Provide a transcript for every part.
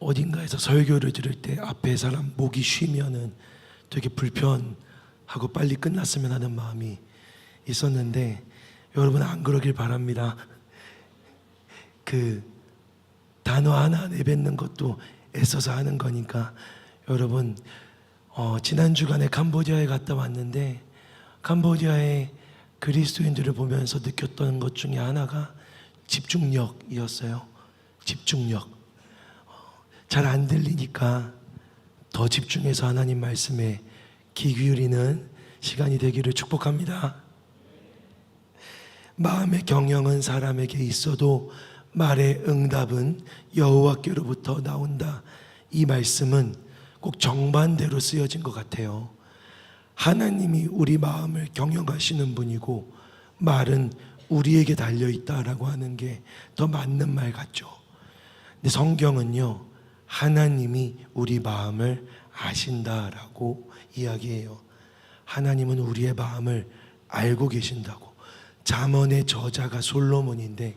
어딘가에서 설교를 들을 때 앞에 사람 목이 쉬면은 되게 불편하고 빨리 끝났으면 하는 마음이 있었는데, 여러분 안 그러길 바랍니다. 그 단어 하나 내뱉는 것도 애써서 하는 거니까. 여러분, 지난 주간에 캄보디아에 갔다 왔는데, 캄보디아의 그리스도인들을 보면서 느꼈던 것 중에 하나가 집중력이었어요. 집중력. 잘 안 들리니까 더 집중해서 하나님 말씀에 귀 기울이는 시간이 되기를 축복합니다. 마음의 경영은 사람에게 있어도 말의 응답은 여호와께로부터 나온다. 이 말씀은 꼭 정반대로 쓰여진 것 같아요. 하나님이 우리 마음을 경영하시는 분이고 말은 우리에게 달려있다라고 하는 게 더 맞는 말 같죠. 근데 성경은요, 하나님이 우리 마음을 아신다라고 이야기해요. 하나님은 우리의 마음을 알고 계신다고. 잠언의 저자가 솔로몬인데,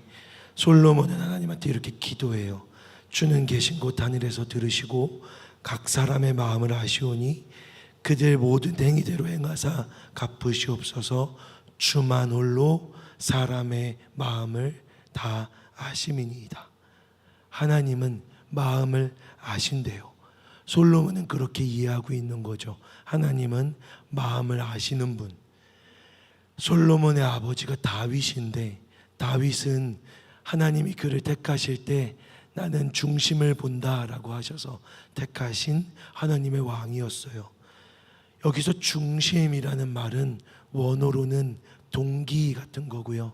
솔로몬은 하나님한테 이렇게 기도해요. 주는 계신 곳 하늘에서 들으시고 각 사람의 마음을 아시오니 그들 모든 행위대로 행하사 갚으시옵소서. 주만 홀로 사람의 마음을 다 아심이니이다. 하나님은 마음을 아신대요. 솔로몬은 그렇게 이해하고 있는 거죠. 하나님은 마음을 아시는 분. 솔로몬의 아버지가 다윗인데, 다윗은 하나님이 그를 택하실 때 나는 중심을 본다라고 하셔서 택하신 하나님의 왕이었어요. 여기서 중심이라는 말은 원어로는 동기 같은 거고요.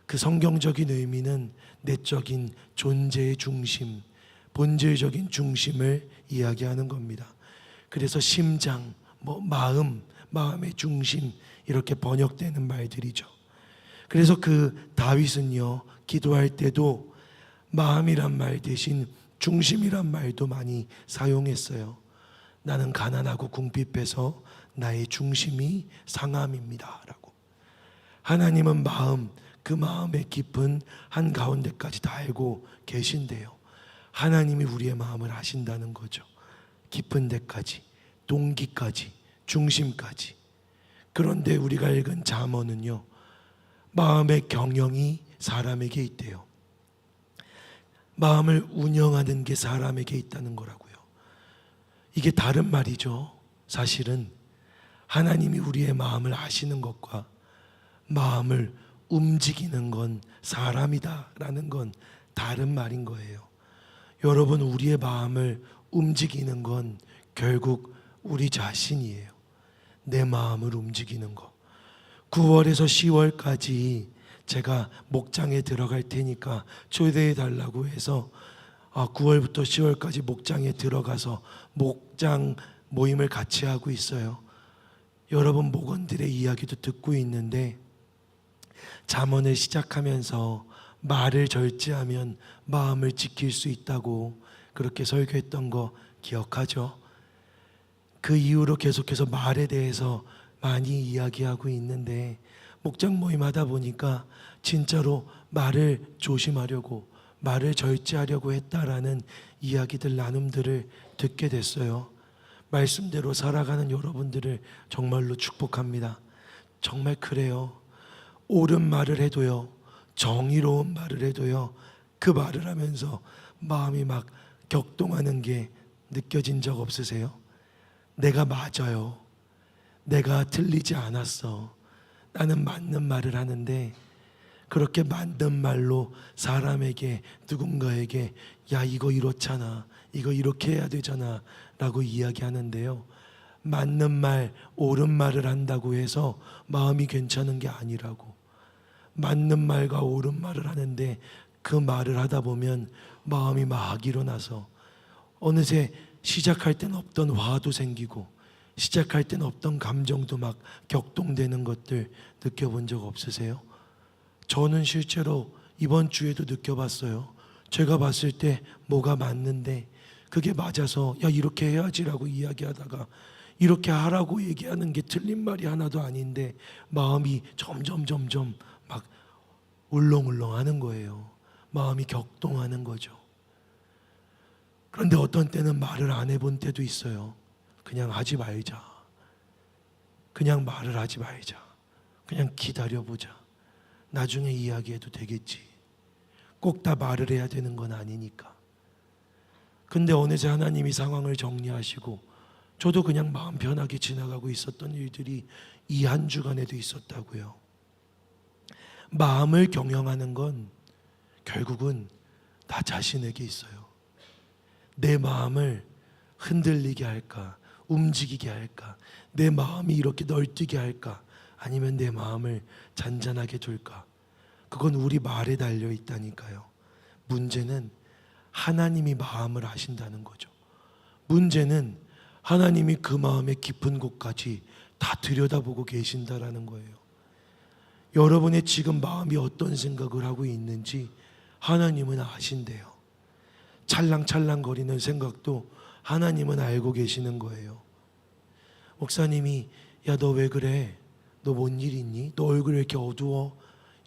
그 성경적인 의미는 내적인 존재의 중심, 본질적인 중심을 이야기하는 겁니다. 그래서 심장, 마음의 중심, 이렇게 번역되는 말들이죠. 그래서 그 다윗은요, 기도할 때도 마음이란 말 대신 중심이란 말도 많이 사용했어요. 나는 가난하고 궁핍해서 나의 중심이 상함입니다 라고. 하나님은 마음, 그 마음의 깊은 한가운데까지 다 알고 계신대요. 하나님이 우리의 마음을 아신다는 거죠. 깊은 데까지, 동기까지, 중심까지. 그런데 우리가 읽은 잠언은요, 마음의 경영이 사람에게 있대요. 마음을 운영하는 게 사람에게 있다는 거라고요. 이게 다른 말이죠. 사실은 하나님이 우리의 마음을 아시는 것과 마음을 움직이는 건 사람이다라는 건 다른 말인 거예요. 여러분, 우리의 마음을 움직이는 건 결국 우리 자신이에요. 내 마음을 움직이는 거. 9월에서 10월까지 제가 목장에 들어갈 테니까 초대해 달라고 해서 9월부터 10월까지 목장에 들어가서 목장 모임을 같이 하고 있어요. 여러분, 목원들의 이야기도 듣고 있는데, 잠언을 시작하면서 말을 절제하면 마음을 지킬 수 있다고 그렇게 설교했던 거 기억하죠? 그 이후로 계속해서 말에 대해서 많이 이야기하고 있는데, 목장 모임 하다 보니까 진짜로 말을 조심하려고, 말을 절제하려고 했다라는 이야기들, 나눔들을 듣게 됐어요. 말씀대로 살아가는 여러분들을 정말로 축복합니다. 정말 그래요. 옳은 말을 해도요, 정의로운 말을 해도요, 그 말을 하면서 마음이 막 격동하는 게 느껴진 적 없으세요? 내가 맞아요. 내가 틀리지 않았어. 나는 맞는 말을 하는데, 그렇게 맞는 말로 사람에게, 누군가에게 야, 이거 이렇잖아, 이거 이렇게 해야 되잖아 라고 이야기하는데요, 맞는 말, 옳은 말을 한다고 해서 마음이 괜찮은 게 아니라고. 맞는 말과 옳은 말을 하는데 그 말을 하다 보면 마음이 막 일어나서 어느새 시작할 땐 없던 화도 생기고 시작할 땐 없던 감정도 막 격동되는 것들 느껴본 적 없으세요? 저는 실제로 이번 주에도 느껴봤어요. 제가 봤을 때 뭐가 맞는데 그게 맞아서 야, 이렇게 해야지라고 이야기하다가 이렇게 하라고 얘기하는 게 틀린 말이 하나도 아닌데 마음이 점점 막 울렁울렁 하는 거예요. 마음이 격동하는 거죠. 그런데 어떤 때는 말을 안 해본 때도 있어요. 그냥 하지 말자. 그냥 말을 하지 말자. 그냥 기다려보자. 나중에 이야기해도 되겠지. 꼭 다 말을 해야 되는 건 아니니까. 근데 어느새 하나님이 상황을 정리하시고 저도 그냥 마음 편하게 지나가고 있었던 일들이 이 한 주간에도 있었다고요. 마음을 경영하는 건 결국은 나 자신에게 있어요. 내 마음을 흔들리게 할까? 움직이게 할까? 내 마음이 이렇게 널뛰게 할까? 아니면 내 마음을 잔잔하게 둘까? 그건 우리 말에 달려 있다니까요. 문제는 하나님이 마음을 아신다는 거죠. 문제는 하나님이 그 마음의 깊은 곳까지 다 들여다보고 계신다라는 거예요. 여러분의 지금 마음이 어떤 생각을 하고 있는지 하나님은 아신대요. 찰랑찰랑거리는 생각도 하나님은 알고 계시는 거예요. 목사님이 야, 너 왜 그래? 너 뭔 일 있니? 너 얼굴 왜 이렇게 어두워?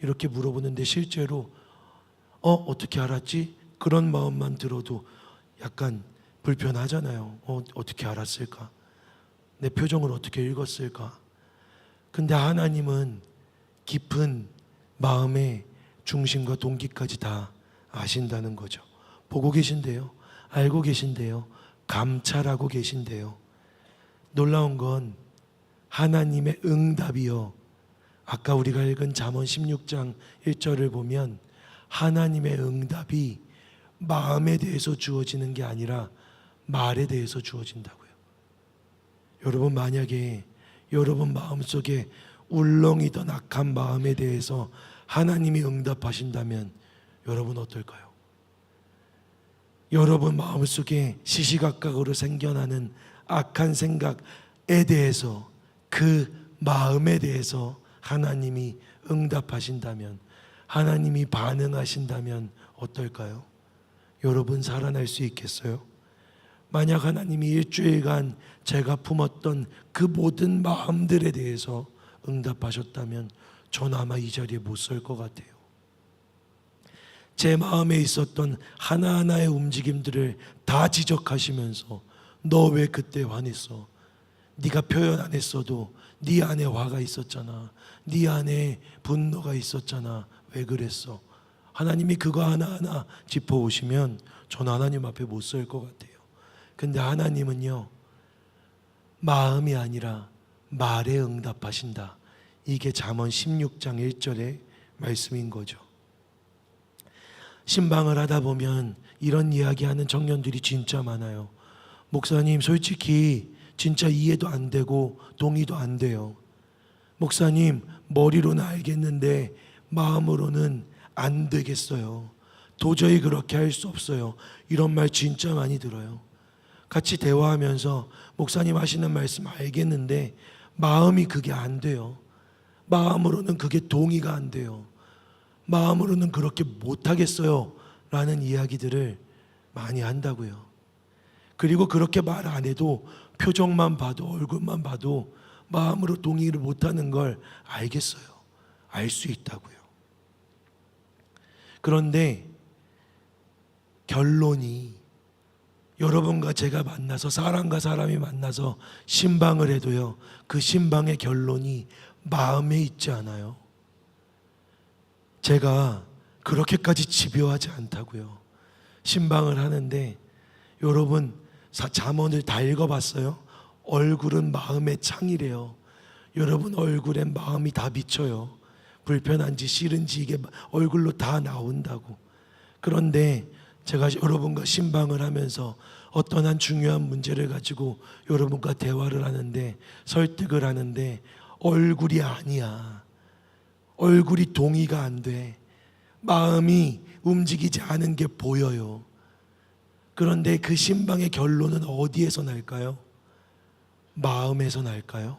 이렇게 물어보는데 실제로 어떻게 알았지? 그런 마음만 들어도 약간 불편하잖아요. 어떻게 알았을까? 내 표정을 어떻게 읽었을까? 근데 하나님은 깊은 마음의 중심과 동기까지 다 아신다는 거죠. 보고 계신대요. 알고 계신대요. 감찰하고 계신대요. 놀라운 건 하나님의 응답이요. 아까 우리가 읽은 잠언 16장 1절을 보면 하나님의 응답이 마음에 대해서 주어지는 게 아니라 말에 대해서 주어진다고요. 여러분, 만약에 여러분 마음속에 울렁이던 악한 마음에 대해서 하나님이 응답하신다면 여러분 어떨까요? 여러분 마음속에 시시각각으로 생겨나는 악한 생각에 대해서, 그 마음에 대해서 하나님이 응답하신다면, 하나님이 반응하신다면 어떨까요? 여러분 살아날 수 있겠어요? 만약 하나님이 일주일간 제가 품었던 그 모든 마음들에 대해서 응답하셨다면 전 아마 이 자리에 못 설 것 같아요. 제 마음에 있었던 하나하나의 움직임들을 다 지적하시면서 너 왜 그때 화냈어? 네가 표현 안 했어도 네 안에 화가 있었잖아. 네 안에 분노가 있었잖아. 왜 그랬어? 하나님이 그거 하나하나 짚어오시면 전 하나님 앞에 못 설 것 같아요. 근데 하나님은요, 마음이 아니라 말에 응답하신다. 이게 잠언 16장 1절의 말씀인 거죠. 신방을 하다 보면 이런 이야기하는 청년들이 진짜 많아요. 목사님, 솔직히 진짜 이해도 안 되고 동의도 안 돼요. 목사님, 머리로는 알겠는데 마음으로는 안 되겠어요. 도저히 그렇게 할 수 없어요. 이런 말 진짜 많이 들어요. 같이 대화하면서 목사님 하시는 말씀 알겠는데 마음이 그게 안 돼요. 마음으로는 그게 동의가 안 돼요. 마음으로는 그렇게 못하겠어요 라는 이야기들을 많이 한다고요. 그리고 그렇게 말 안 해도 표정만 봐도, 얼굴만 봐도 마음으로 동의를 못하는 걸 알겠어요. 알 수 있다고요. 그런데 결론이, 여러분과 제가 만나서, 사람과 사람이 만나서 신방을 해도요, 그 신방의 결론이 마음에 있지 않아요. 제가 그렇게까지 집요하지 않다고요. 신방을 하는데 여러분 잠언을 다 읽어봤어요? 얼굴은 마음의 창이래요. 여러분 얼굴엔 마음이 다 비쳐요. 불편한지 싫은지 이게 얼굴로 다 나온다고. 그런데 제가 여러분과 신방을 하면서 어떤 한 중요한 문제를 가지고 여러분과 대화를 하는데, 설득을 하는데 얼굴이 아니야. 얼굴이 동의가 안 돼. 마음이 움직이지 않은 게 보여요. 그런데 그 신방의 결론은 어디에서 날까요? 마음에서 날까요?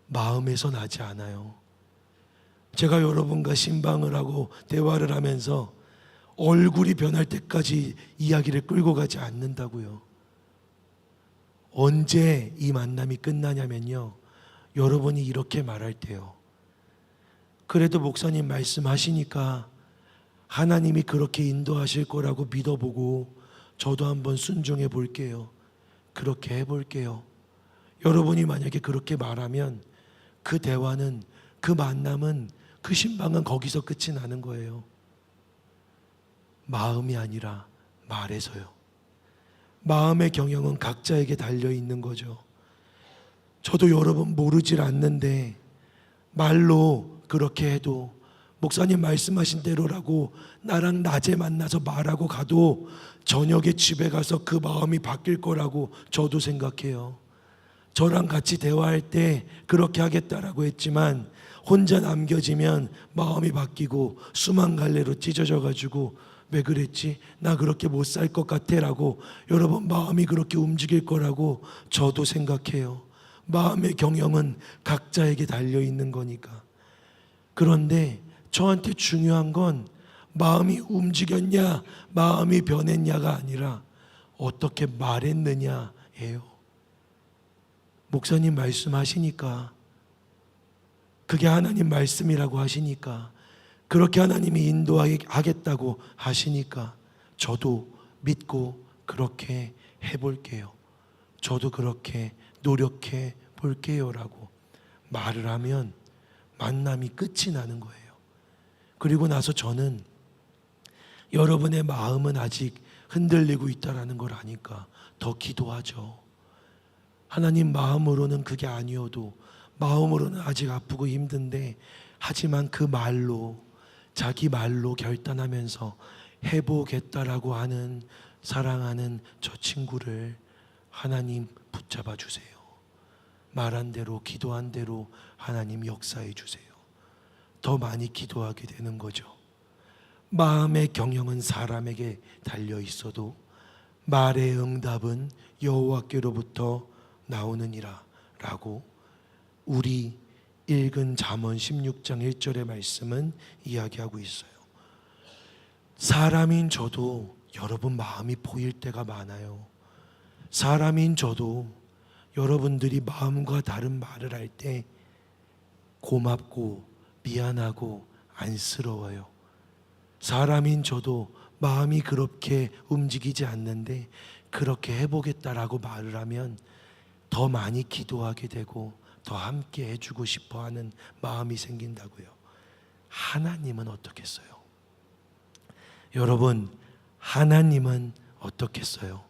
마음에서 나지 않아요. 제가 여러분과 신방을 하고 대화를 하면서 얼굴이 변할 때까지 이야기를 끌고 가지 않는다고요. 언제 이 만남이 끝나냐면요, 여러분이 이렇게 말할 때요. 그래도 목사님 말씀하시니까 하나님이 그렇게 인도하실 거라고 믿어보고 저도 한번 순종해 볼게요. 그렇게 해볼게요. 여러분이 만약에 그렇게 말하면 그 대화는, 그 만남은, 그 신방은 거기서 끝이 나는 거예요. 마음이 아니라 말에서요. 마음의 경영은 각자에게 달려 있는 거죠. 저도 여러분 모르질 않는데 말로 그렇게 해도 목사님 말씀하신 대로라고 나랑 낮에 만나서 말하고 가도 저녁에 집에 가서 그 마음이 바뀔 거라고 저도 생각해요. 저랑 같이 대화할 때 그렇게 하겠다라고 했지만 혼자 남겨지면 마음이 바뀌고 수만 갈래로 찢어져 가지고 왜 그랬지? 나 그렇게 못 살 것 같아 라고 여러분 마음이 그렇게 움직일 거라고 저도 생각해요. 마음의 경영은 각자에게 달려 있는 거니까. 그런데 저한테 중요한 건 마음이 움직였냐, 마음이 변했냐가 아니라 어떻게 말했느냐예요. 목사님 말씀하시니까, 그게 하나님 말씀이라고 하시니까, 그렇게 하나님이 인도하겠다고 하시니까 저도 믿고 그렇게 해볼게요. 저도 그렇게 노력해 볼게요 라고 말을 하면 만남이 끝이 나는 거예요. 그리고 나서 저는 여러분의 마음은 아직 흔들리고 있다라는 걸 아니까 더 기도하죠. 하나님, 마음으로는 그게 아니어도 마음으로는 아직 아프고 힘든데, 하지만 그 말로, 자기 말로 결단하면서 해보겠다라고 하는, 사랑하는 저 친구를 하나님 붙잡아 주세요. 말한 대로, 기도한 대로 하나님 역사해 주세요. 더 많이 기도하게 되는 거죠. 마음의 경영은 사람에게 달려 있어도 말의 응답은 여호와께로부터 나오느니라 라고 우리 읽은 잠언 16장 1절의 말씀은 이야기하고 있어요. 사람인 저도 여러분 마음이 보일 때가 많아요. 사람인 저도 여러분들이 마음과 다른 말을 할 때 고맙고 미안하고 안쓰러워요. 사람인 저도 마음이 그렇게 움직이지 않는데 그렇게 해보겠다라고 말을 하면 더 많이 기도하게 되고 더 함께 해주고 싶어하는 마음이 생긴다고요. 하나님은 어떻겠어요? 여러분, 하나님은 어떻겠어요?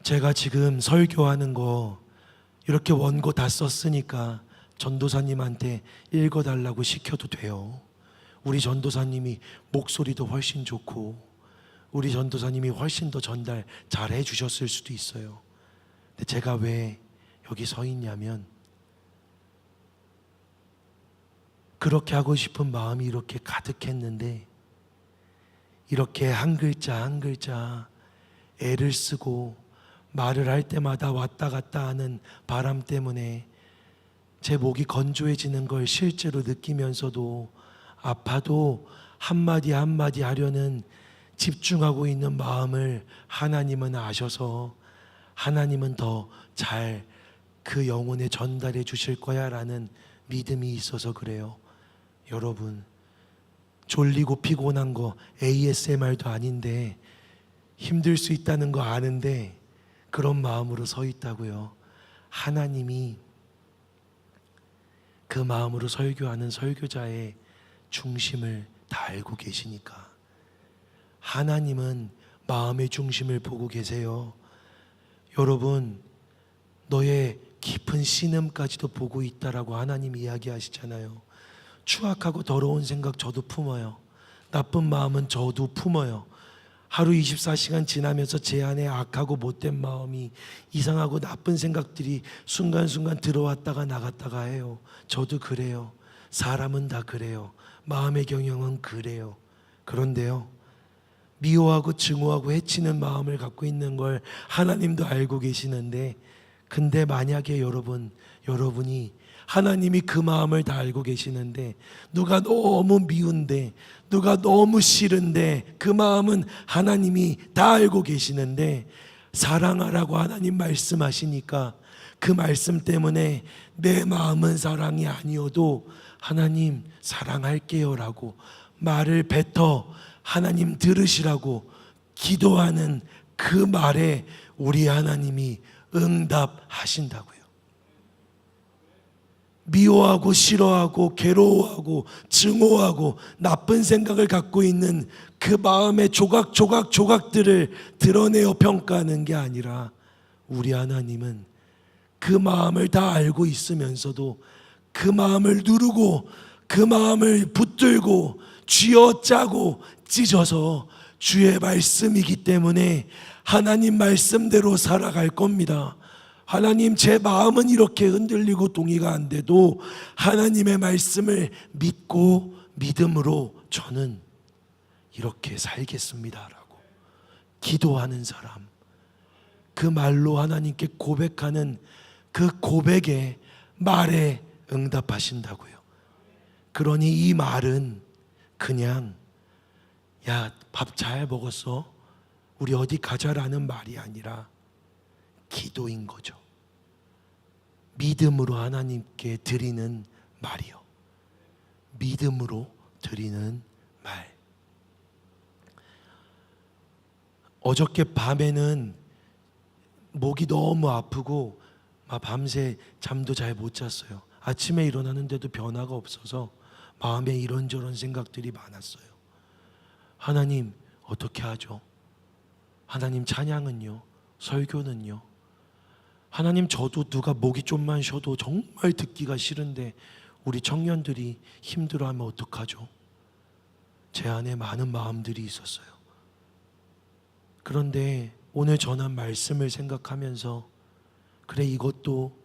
제가 지금 설교하는 거 이렇게 원고 다 썼으니까 전도사님한테 읽어달라고 시켜도 돼요. 우리 전도사님이 목소리도 훨씬 좋고 우리 전도사님이 훨씬 더 전달 잘 해주셨을 수도 있어요. 근데 제가 왜 여기 서 있냐면, 그렇게 하고 싶은 마음이 이렇게 가득했는데 이렇게 한 글자 한 글자 애를 쓰고 말을 할 때마다 왔다 갔다 하는 바람 때문에 제 목이 건조해지는 걸 실제로 느끼면서도 아파도 한마디 한마디 하려는 집중하고 있는 마음을 하나님은 아셔서 하나님은 더 잘 그 영혼에 전달해 주실 거야 라는 믿음이 있어서 그래요. 여러분, 졸리고 피곤한 거 ASMR도 아닌데 힘들 수 있다는 거 아는데 그런 마음으로 서 있다고요. 하나님이 그 마음으로 설교하는 설교자의 중심을 다 알고 계시니까. 하나님은 마음의 중심을 보고 계세요. 여러분, 너의 깊은 신음까지도 보고 있다라고 하나님이 이야기하시잖아요. 추악하고 더러운 생각 저도 품어요. 나쁜 마음은 저도 품어요. 하루 24시간 지나면서 제 안에 악하고 못된 마음이, 이상하고 나쁜 생각들이 순간순간 들어왔다가 나갔다가 해요. 저도 그래요. 사람은 다 그래요. 마음의 경영은 그래요. 그런데요, 미워하고 증오하고 해치는 마음을 갖고 있는 걸 하나님도 알고 계시는데, 근데 만약에 여러분이 하나님이 그 마음을 다 알고 계시는데 누가 너무 미운데, 누가 너무 싫은데, 그 마음은 하나님이 다 알고 계시는데 사랑하라고 하나님 말씀하시니까 그 말씀 때문에 내 마음은 사랑이 아니어도 하나님 사랑할게요 라고 말을 뱉어 하나님 들으시라고 기도하는 그 말에 우리 하나님이 응답하신다고요. 미워하고 싫어하고 괴로워하고 증오하고 나쁜 생각을 갖고 있는 그 마음의 조각들을 드러내어 평가하는 게 아니라 우리 하나님은 그 마음을 다 알고 있으면서도 그 마음을 누르고 그 마음을 붙들고 쥐어짜고 찢어서 주의 말씀이기 때문에 하나님 말씀대로 살아갈 겁니다. 하나님, 제 마음은 이렇게 흔들리고 동의가 안 돼도 하나님의 말씀을 믿고 믿음으로 저는 이렇게 살겠습니다 라고 기도하는 사람, 그 말로 하나님께 고백하는 그 고백의 말에 응답하신다고요. 그러니 이 말은 그냥 야, 밥 잘 먹었어? 우리 어디 가자라는 말이 아니라 기도인 거죠. 믿음으로 하나님께 드리는 말이요. 믿음으로 드리는 말. 어저께 밤에는 목이 너무 아프고 밤새 잠도 잘 못 잤어요. 아침에 일어나는데도 변화가 없어서 마음에 이런저런 생각들이 많았어요. 하나님, 어떻게 하죠? 하나님, 찬양은요? 설교는요? 하나님, 저도 누가 목이 좀만 쉬어도 정말 듣기가 싫은데 우리 청년들이 힘들어하면 어떡하죠? 제 안에 많은 마음들이 있었어요. 그런데 오늘 전한 말씀을 생각하면서 그래, 이것도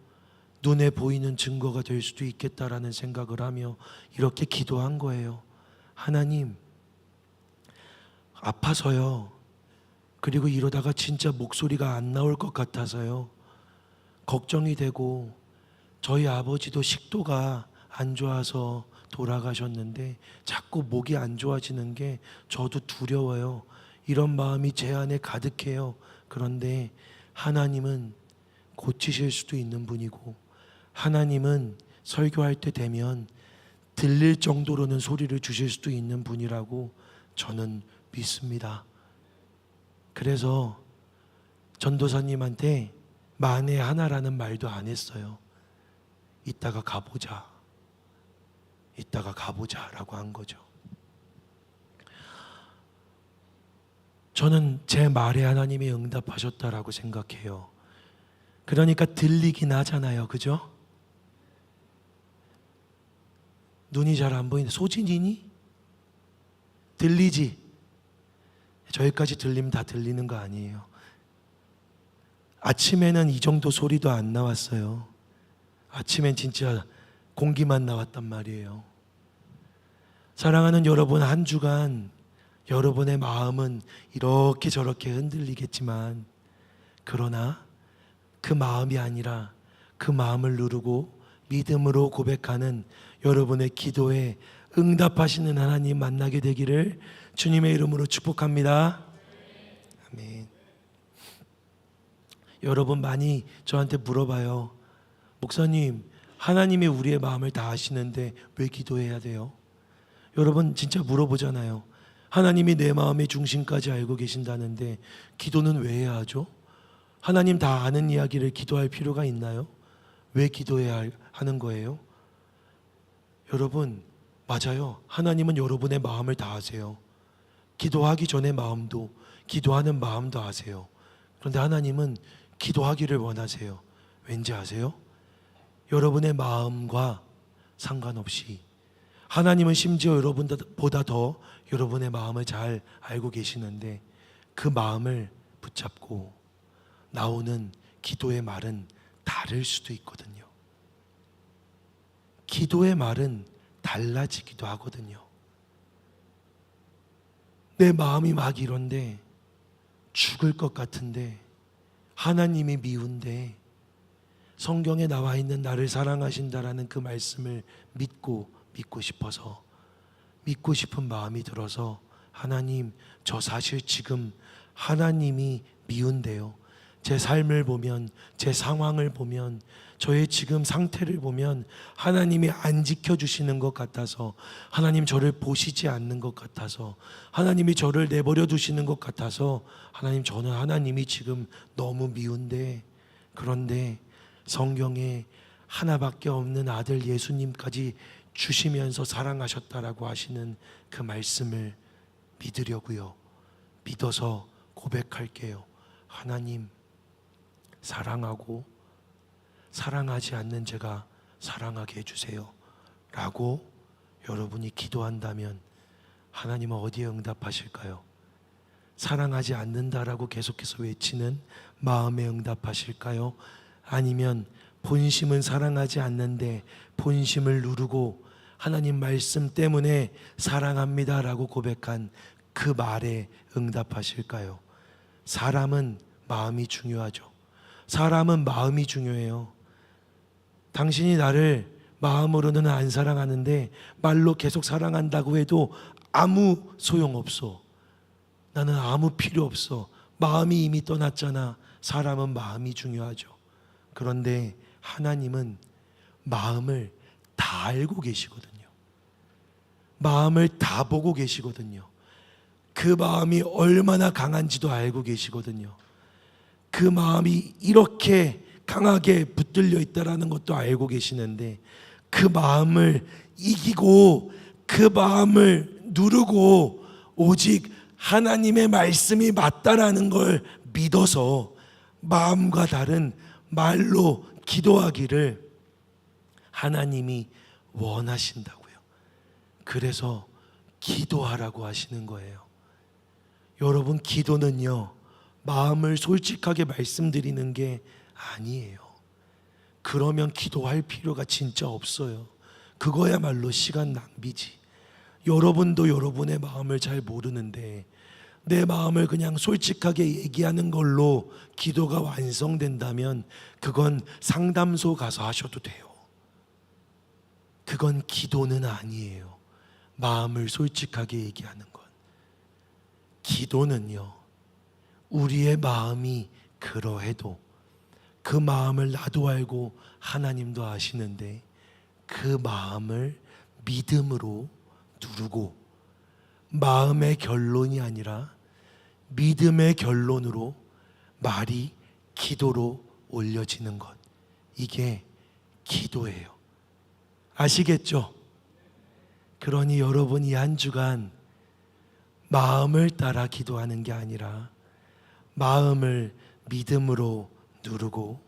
눈에 보이는 증거가 될 수도 있겠다라는 생각을 하며 이렇게 기도한 거예요. 하나님, 아파서요. 그리고 이러다가 진짜 목소리가 안 나올 것 같아서요. 걱정이 되고 저희 아버지도 식도가 안 좋아서 돌아가셨는데 자꾸 목이 안 좋아지는 게 저도 두려워요. 이런 마음이 제 안에 가득해요. 그런데 하나님은 고치실 수도 있는 분이고 하나님은 설교할 때 되면 들릴 정도로는 소리를 주실 수도 있는 분이라고 저는 믿습니다. 그래서 전도사님한테 만에 하나라는 말도 안 했어요. 이따가 가보자 라고 한 거죠. 저는 제 말에 하나님이 응답하셨다라고 생각해요. 그러니까 들리긴 하잖아요. 그죠? 눈이 잘 안 보이는데 소진이니? 들리지? 저기까지 들리면 다 들리는 거 아니에요. 아침에는 이 정도 소리도 안 나왔어요. 아침엔 진짜 공기만 나왔단 말이에요. 사랑하는 여러분, 한 주간 여러분의 마음은 이렇게 저렇게 흔들리겠지만 그러나 그 마음이 아니라 그 마음을 누르고 믿음으로 고백하는 여러분의 기도에 응답하시는 하나님 만나게 되기를 주님의 이름으로 축복합니다. 아멘. 여러분 많이 저한테 물어봐요. 목사님, 하나님이 우리의 마음을 다 아시는데 왜 기도해야 돼요? 여러분 진짜 물어보잖아요. 하나님이 내 마음의 중심까지 알고 계신다는데 기도는 왜 해야 하죠? 하나님 다 아는 이야기를 기도할 필요가 있나요? 왜 기도해야 하는 거예요? 여러분, 맞아요. 하나님은 여러분의 마음을 다 아세요. 기도하기 전의 마음도, 기도하는 마음도 아세요. 그런데 하나님은 기도하기를 원하세요. 왠지 아세요? 여러분의 마음과 상관없이 하나님은 심지어 여러분보다 더 여러분의 마음을 잘 알고 계시는데 그 마음을 붙잡고 나오는 기도의 말은 다를 수도 있거든요. 기도의 말은 달라지기도 하거든요. 내 마음이 막 이런데 죽을 것 같은데 하나님이 미운데 성경에 나와 있는 나를 사랑하신다라는 그 말씀을 믿고 싶어서 믿고 싶은 마음이 들어서 하나님, 저 사실 지금 하나님이 미운데요. 제 삶을 보면, 제 상황을 보면, 저의 지금 상태를 보면 하나님이 안 지켜주시는 것 같아서, 하나님 저를 보시지 않는 것 같아서, 하나님이 저를 내버려 두시는 것 같아서, 하나님 저는 하나님이 지금 너무 미운데, 그런데 성경에 하나밖에 없는 아들 예수님까지 주시면서 사랑하셨다라고 하시는 그 말씀을 믿으려고요. 믿어서 고백할게요. 하나님, 사랑하고 사랑하지 않는 제가 사랑하게 해주세요 라고 여러분이 기도한다면 하나님은 어디에 응답하실까요? 사랑하지 않는다라고 계속해서 외치는 마음에 응답하실까요? 아니면 본심은 사랑하지 않는데 본심을 누르고 하나님 말씀 때문에 사랑합니다라고 고백한 그 말에 응답하실까요? 사람은 마음이 중요하죠. 사람은 마음이 중요해요. 당신이 나를 마음으로는 안 사랑하는데 말로 계속 사랑한다고 해도 아무 소용없어. 나는 아무 필요 없어. 마음이 이미 떠났잖아. 사람은 마음이 중요하죠. 그런데 하나님은 마음을 다 알고 계시거든요. 마음을 다 보고 계시거든요. 그 마음이 얼마나 강한지도 알고 계시거든요. 그 마음이 이렇게 강하게 붙들려 있다라는 것도 알고 계시는데 그 마음을 이기고 그 마음을 누르고 오직 하나님의 말씀이 맞다라는 걸 믿어서 마음과 다른 말로 기도하기를 하나님이 원하신다고요. 그래서 기도하라고 하시는 거예요. 여러분, 기도는요, 마음을 솔직하게 말씀드리는 게 아니에요. 그러면 기도할 필요가 진짜 없어요. 그거야말로 시간 낭비지. 여러분도 여러분의 마음을 잘 모르는데 내 마음을 그냥 솔직하게 얘기하는 걸로 기도가 완성된다면 그건 상담소 가서 하셔도 돼요. 그건 기도는 아니에요. 마음을 솔직하게 얘기하는 건. 기도는요, 우리의 마음이 그러해도 그 마음을 나도 알고 하나님도 아시는데 그 마음을 믿음으로 누르고 마음의 결론이 아니라 믿음의 결론으로 말이 기도로 올려지는 것, 이게 기도예요. 아시겠죠? 그러니 여러분, 이 한 주간 마음을 따라 기도하는 게 아니라 마음을 믿음으로 누르고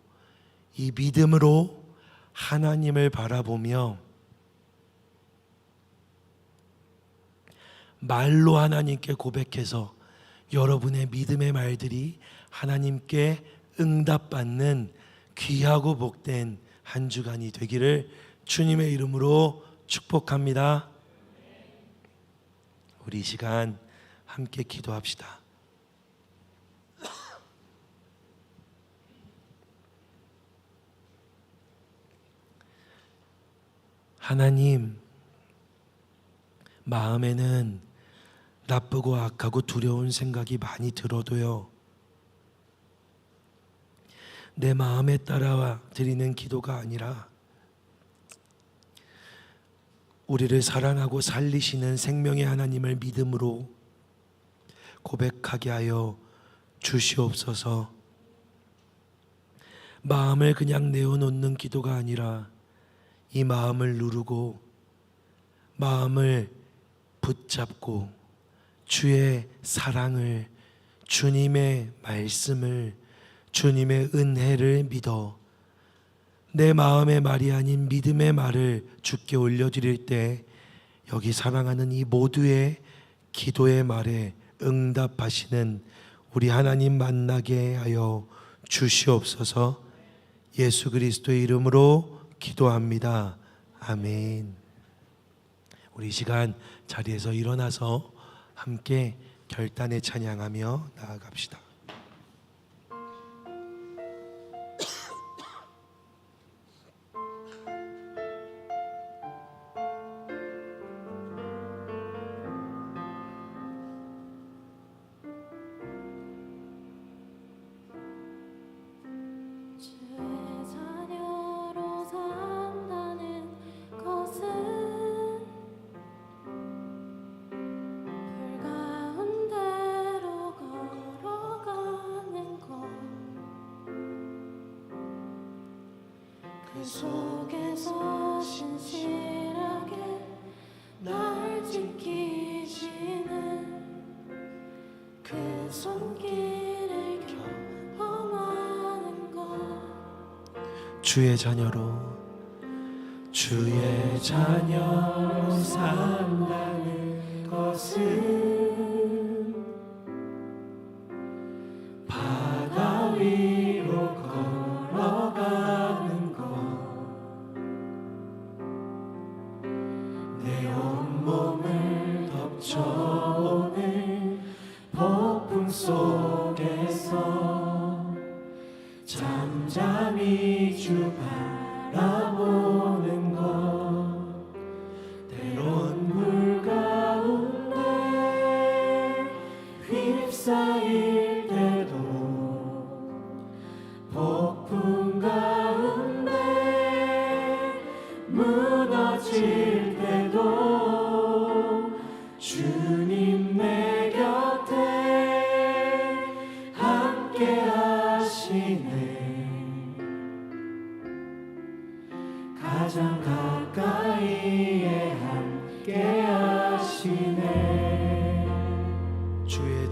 이 믿음으로 하나님을 바라보며 말로 하나님께 고백해서 여러분의 믿음의 말들이 하나님께 응답받는 귀하고 복된 한 주간이 되기를 주님의 이름으로 축복합니다. 우리 이 시간 함께 기도합시다. 하나님, 마음에는 나쁘고 악하고 두려운 생각이 많이 들어도요, 내 마음에 따라 드리는 기도가 아니라 우리를 사랑하고 살리시는 생명의 하나님을 믿음으로 고백하게 하여 주시옵소서. 마음을 그냥 내어놓는 기도가 아니라 이 마음을 누르고 마음을 붙잡고 주의 사랑을, 주님의 말씀을, 주님의 은혜를 믿어 내 마음의 말이 아닌 믿음의 말을 주께 올려드릴 때 여기 사랑하는 이 모두의 기도의 말에 응답하시는 우리 하나님 만나게 하여 주시옵소서. 예수 그리스도의 이름으로 기도합니다. 아멘. 우리 이 시간 자리에서 일어나서 함께 결단에 찬양하며 나아갑시다. 속에서 신실하게 날 지키시는 그 손길을 경험하는 것. 주의 자녀로 산다는 것은 바다 위로 걸어가는 것, 내 온몸을 덮쳐오는 폭풍 속에서 잠잠히 주 바라보는 것, 때론 물 가운데 휩싸일 때도 폭풍 가운데 무너질 때도 주님 내 곁에 함께 하시네. 가장 가까이에 함께 하시네. 주의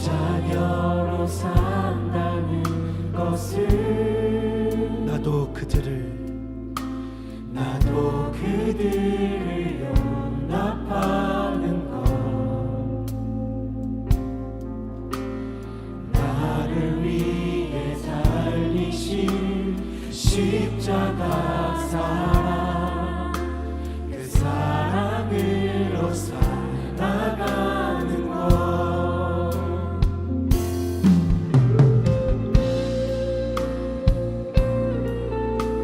자녀로 산다는 것은 나도 그들을 용납하는 것, 나를 위해 달리신 십자가 사랑, 그 사랑으로 살아가는 것.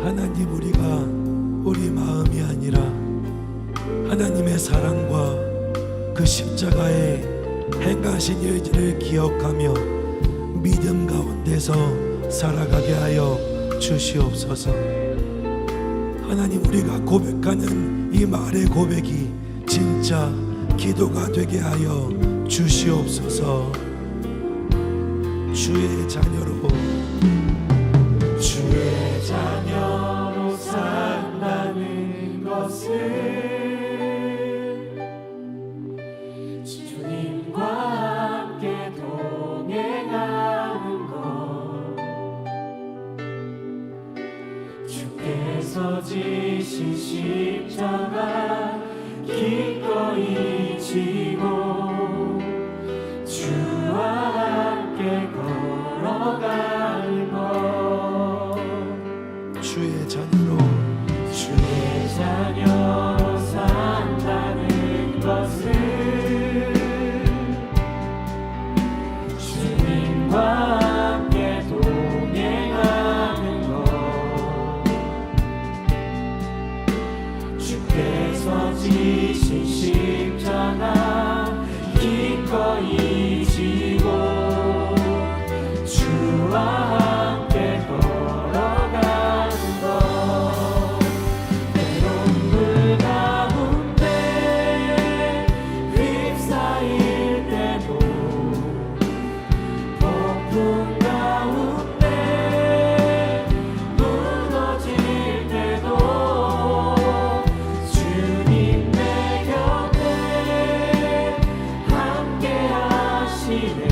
하나님, 우리 마음이 아니라 하나님의 사랑과 그 십자가의 행하신 일들을 기억하며 믿음 가운데서 살아가게 하여 주시옵소서. 하나님, 우리가 고백하는 이 말의 고백이 진짜 기도가 되게 하여 주시옵소서. 주의 자녀로 산다는 것은 주님과 함께 동행하는 것, 주께서 지신 십자가 기꺼이 지고 주와 함께 걸어가는 것, 주의 자녀로 산다는 것은 주님과 함께 동행하는 것, 주께서 지신 십자가 기꺼이 지고 주와 함께 걸어가는 것, 때론 물 가운데 휩싸일 때도 폭풍 가운데 무너질 때도 주님 내 곁에 함께 하시네.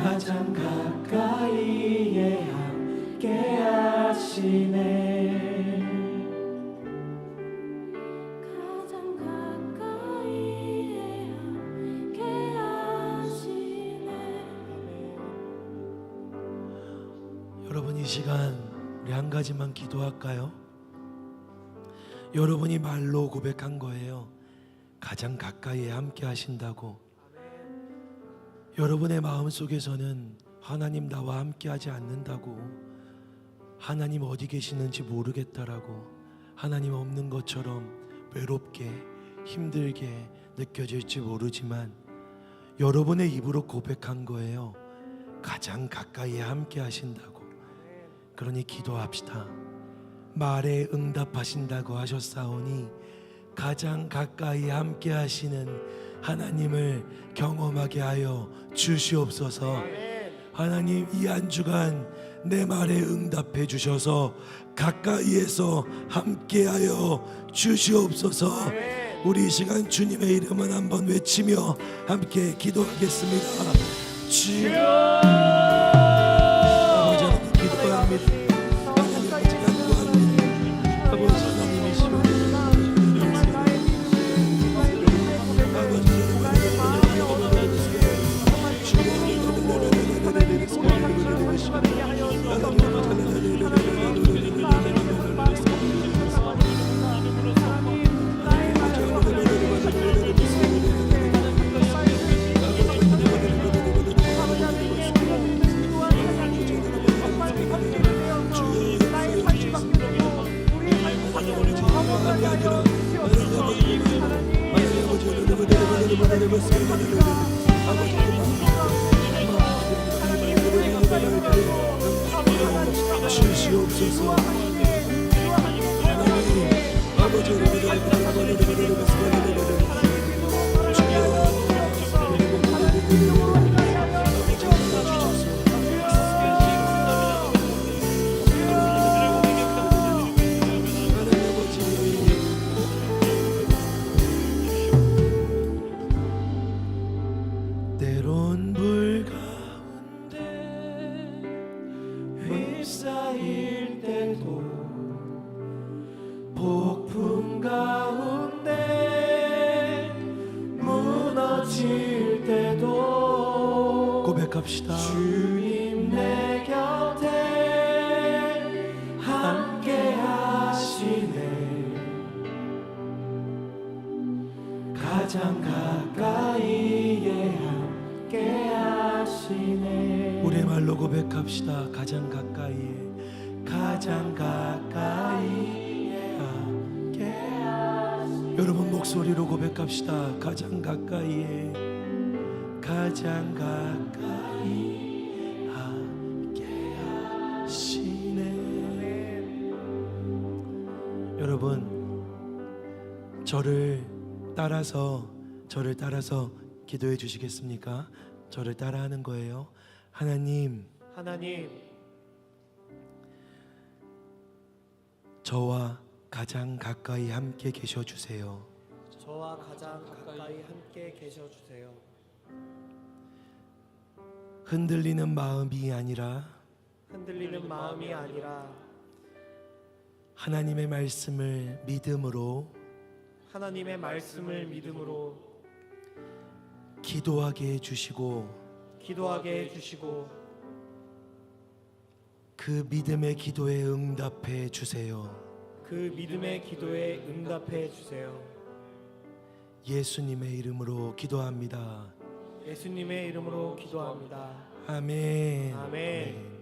가장 가까이에 함께 하시네. 가장 가까이에 함께 하시네. 여러분 이 시간 우리 한 가지만 기도할까요? 여러분이 말로 고백한 거예요. 가장 가까이에 함께 하신다고. 여러분의 마음 속에서는 하나님 나와 함께 하지 않는다고, 하나님 어디 계시는지 모르겠다라고, 하나님 없는 것처럼 외롭게 힘들게 느껴질지 모르지만 여러분의 입으로 고백한 거예요. 가장 가까이에 함께 하신다고. 그러니 기도합시다. 말에 응답하신다고 하셨사오니 가장 가까이 함께 하시는 하나님을 경험하게 하여 주시옵소서. 하나님 이 한 주간 내 말에 응답해 주셔서 가까이에서 함께 하여 주시옵소서. 우리 이 시간 주님의 이름을 한번 외치며 함께 기도하겠습니다. 주여 아버지 하나님 기도합니다. 하나님 아버지 간구합니다. 아버지 하나님이시여 주시옵소서. 하나님 아버지 때론 불 가운데 휩싸일 때도 폭풍 가운데 무너질 때도 고백합시다. 주님 내 곁에 함께 하시네. 가장 가까이에 함께 하시네. 우리의 말로 고백합시다. 가장 가까이에, 가장 가까이에 함께 하시네. 여러분 목소리로 고백합시다. 가장 가까이에, 가장 가까이 함께 하시네. 여러분 저를 따라서 기도해 주시겠습니까? 저를 따라하는 거예요. 하나님, 저와 가장 가까이 함께 계셔 주세요. 저와 가장 가까이 함께 계셔 주세요. 흔들리는 마음이 아니라 하나님의 말씀을 믿음으로 기도하게 해주시고 그 믿음의 기도에 응답해 주세요. 예수님의 이름으로 기도합니다. 예수님의 이름으로 기도합니다. 아멘. 아멘.